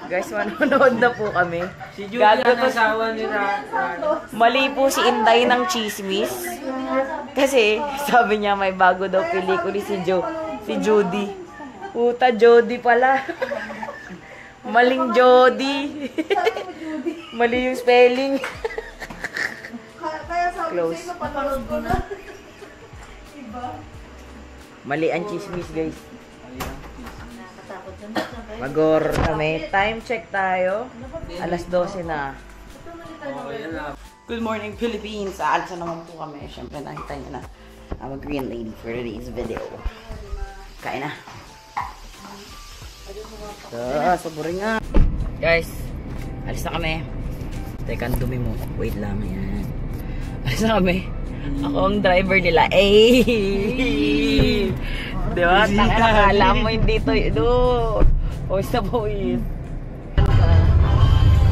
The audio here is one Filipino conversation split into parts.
Guys, manonood na po kami. Si Judy ang asawa ni Mali po si Inday ng chismis. Kasi sabi niya may bago daw pelikuli si Judy. Puta, Jody pala. Maling Jody. Mali yung spelling. Close. Mali ang chismis, guys. Magor kami. Time check tayo. Alas 12 na. Good morning, Philippines. Aalis na naman po kami. Siyempre, nakita nyo na. I'm a green lady for today's video. Kain na. Sobrang nga. Guys, alis na kami. Teka, ang dumi mo. Wait lang, yan. Alis na kami. Ako ang driver nila. Eh! Diba? Nakakala mo hindi to. Pawis na pawis.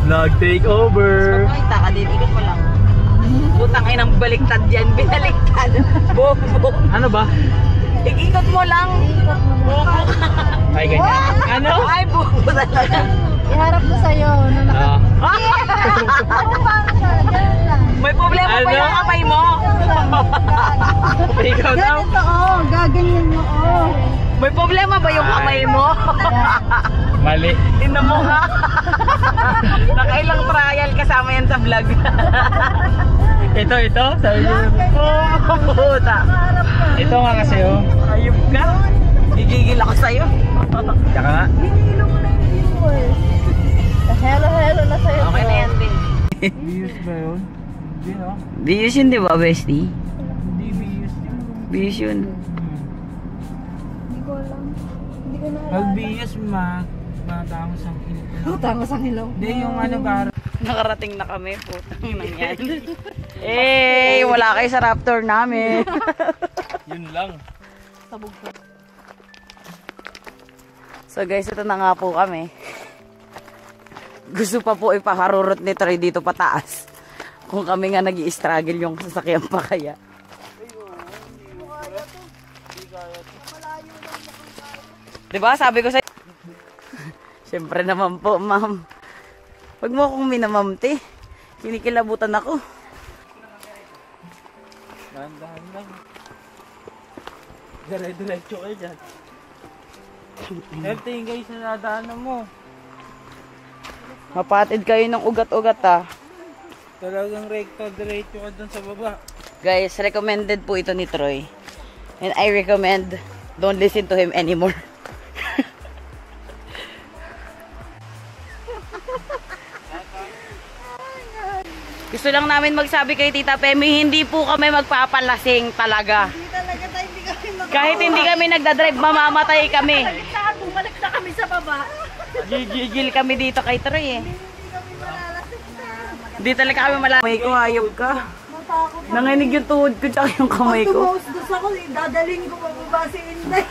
Vlog takeover. So, makita ka din. Ikot mo lang. Putang ay nang baliktad yan. Binaliktad. Bobo. Ano ba? Ikot mo lang. Bobo ka. Ay, ganyan. Ano? Ay, bobo talaga. Iharap ko sa'yo. May problema pa yung kamay mo. Ikaw daw? Ganito, oh. Gaganyan mo, oh. May problema ba yung kamay mo? Mali. Tingnan mo ha. Nakailang trial kasama yan sa vlog. Ito. Sabi niyo. Oh, puta. Ito nga kasi oh. Ayup ka. Gigigil ako sa'yo. Tsaka nga. Hinihilo mo na yung viewers. Hello na sa'yo. Okay na yan din. Views ba yun? Hindi no? Views yun di ba, bestie? Hindi views yun. Views yun. Hindi ko alam. Hindi ko na alam. Mag-views matangos ang ilong. Tangos ang ilaw. Hindi yung ano para. Nakarating na kami. Putang nangyari. Eh, wala kayo sa Raptor namin. Yun lang. Sabog ko. So guys, ito na nga po kami. Gusto pa po ipaharurot ni Troy dito pataas. Kung kami nga nag-i-struggle yung sasakyan pa kaya. Diba? Sabi ko sa'yo. Siyempre naman po, ma'am. Huwag mo akong minamamti. Kinikilabutan ako. Dahan-dahan lang. Dire-diretso kayo dyan. Tingin guys na nadaanan mo. Mapatid kayo ng ugat-ugat ah. Talagang rekta, diretso ka dun sa baba. Guys, recommended po ito ni Troy. And I recommend, don't listen to him anymore. Gusto lang namin magsabi kay Tita Pemi, hindi po kami magpapalasing talaga. Hindi talaga tayo, hindi kami Kahit hindi kami nagdadrive, mamamatay kami. bumalik na kami sa baba. Gigil kami dito kay Troy eh. Hindi kami malalasing na. Hindi talaga kami malamay ko, hayop ka. Nanginig yung tuhod ko tsaka yung kamay ko. Pag gusto ko, dadalhin ko pababa si Inday.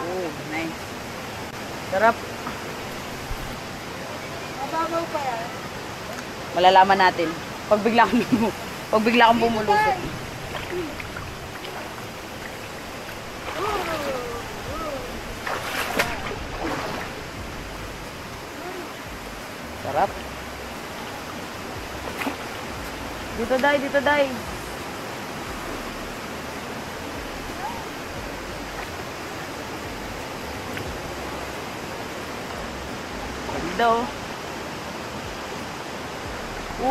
Oh, nice. Sarap. Mababaw pa yan. Malalaman natin. Pag bigla kang bumulusot. Sarap. Dito day. Ganda oh.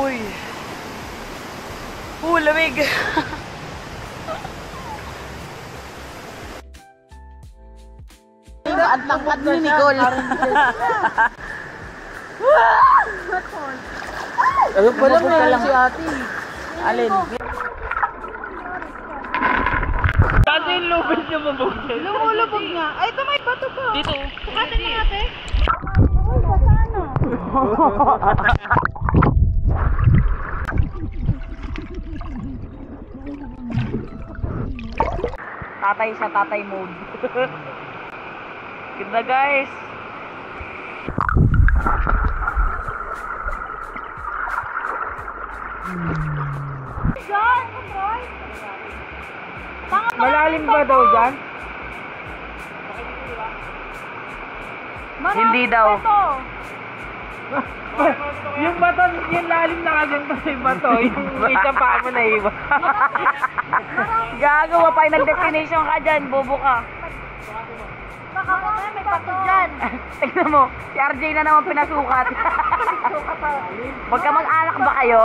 Uy. Lamig. Ang tangkad ni Nicole. Ano pa lang si ate. Alin? Kasi yung lubid niya mabugyan. Lumulubog nga. Ay, ito may bato pa. Dito. Sukatin mo ate. Ay, sana. Tatay sa tatay mode. Ganda guys. John, Roy. Malalim ba daw dyan? Hindi daw. Yung bato, yung lalim na kaganto yung bato. Yung isang paa mo na iba. Gagawa final destination ka dyan, bobo ka. Baka mamaya may bato dyan. Tignan mo, si RJ na naman pinasukat. Magka mag-alak ba kayo?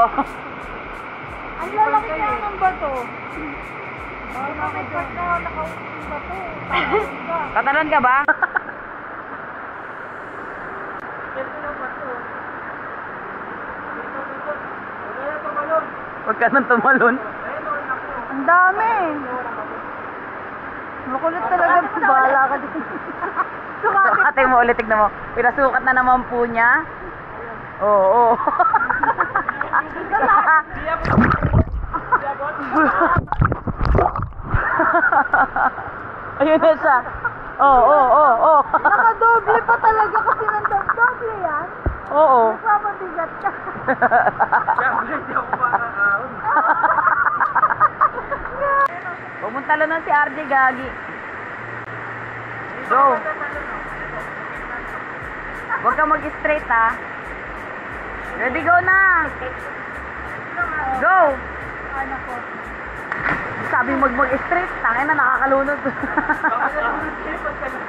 Ang lalaki niya ng bato. Baka may bato, nakausing bato. Tatalon ka ba? Huwag ka nang tumalon. Ang dami. Makulit talaga. Bahala ka din. Sukatin mo ulit, tignan mo. Pinasukat na naman po niya. Oo. Ayun na siya. Oo. Nakadoble pa talaga kasi doble yan. Oo. Nagpapabigat ka. Hindi ako makakaon. Pumunta lang na si RJ Gagi. Go. Huwag ka mag-straight ha. Ready, go na. Go. Ano ko? Sabi mag-straight, tangin na nakakalunod.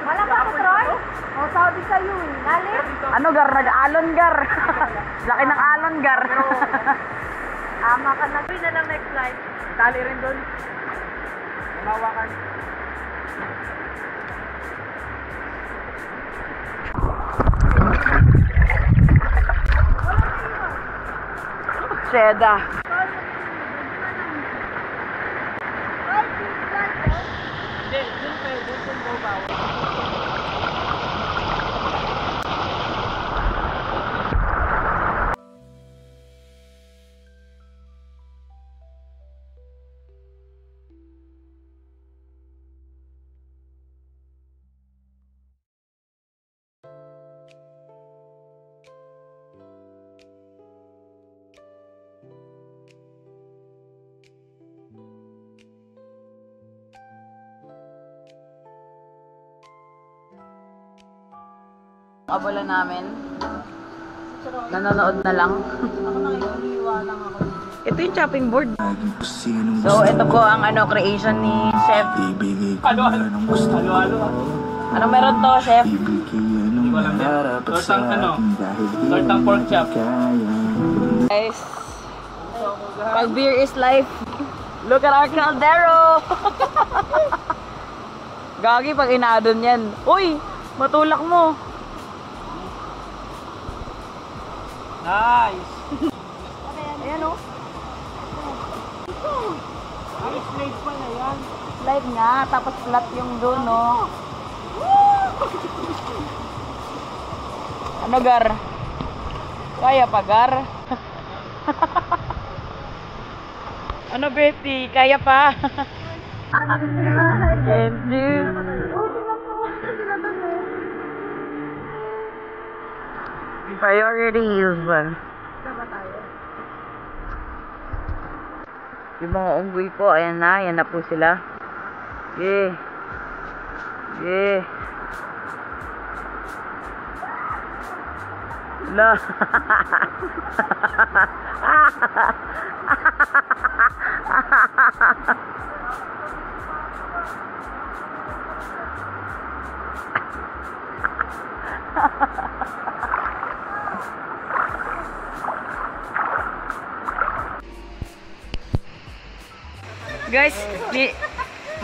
Wala pa ko, Troy? O, sabi sa'yo eh. Lalim? Ano gar? Nag-alon gar. Laki ng alon gar. Ama ka na. Uy na lang next slide. Tali rin doon. Manawakan. Seda. Hindi, dun pwede, dun mo bawal. Abala namin. Nanonood na lang. Ako nang iiwanan ako. Ito yung chopping board. So, ito po ang creation ni Chef. Halo-halo. Ano meron to, Chef? Hindi ko alam yan. Tortang pork chop. Guys, pag beer is life, look at our caldero! Gagi pag inadon yan. Uy! Matulak mo! Nice! Ayan o. Ay, slate pa na yan. Slide nga, tapos flat yung doon, no? Ano, Gar? Kaya pa, Gar? Ano, Betty? Kaya pa? Can't you? Priorities. Yung mga unggoy po, ayan na po sila. Yeah. La. Guys,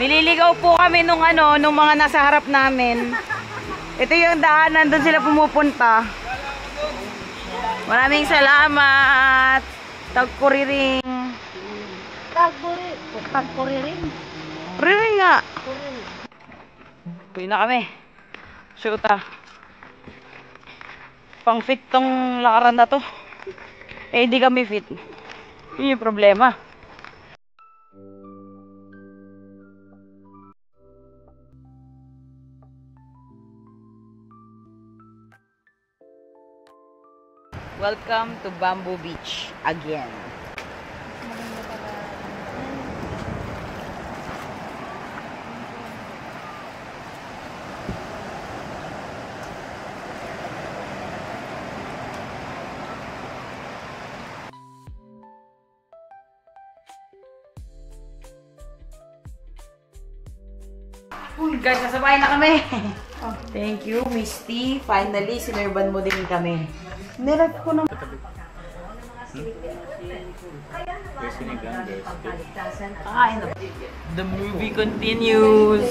nililigaw po kami nung mga nasa harap namin. Ito yung daanan, doon sila pumupunta. Maraming salamat. Tagkuriring. Tagkuriring. Riring nga. Uwi na kami. Shoot pang fit tong lakaran na to. Eh, di kami fit. Yun yung problema. Welcome to Bamboo Beach again. Uy, guys, nasabay na kami. Thank you, Misty. Finally, sinurban mo din kami. Nilag ko ng... The movie continues.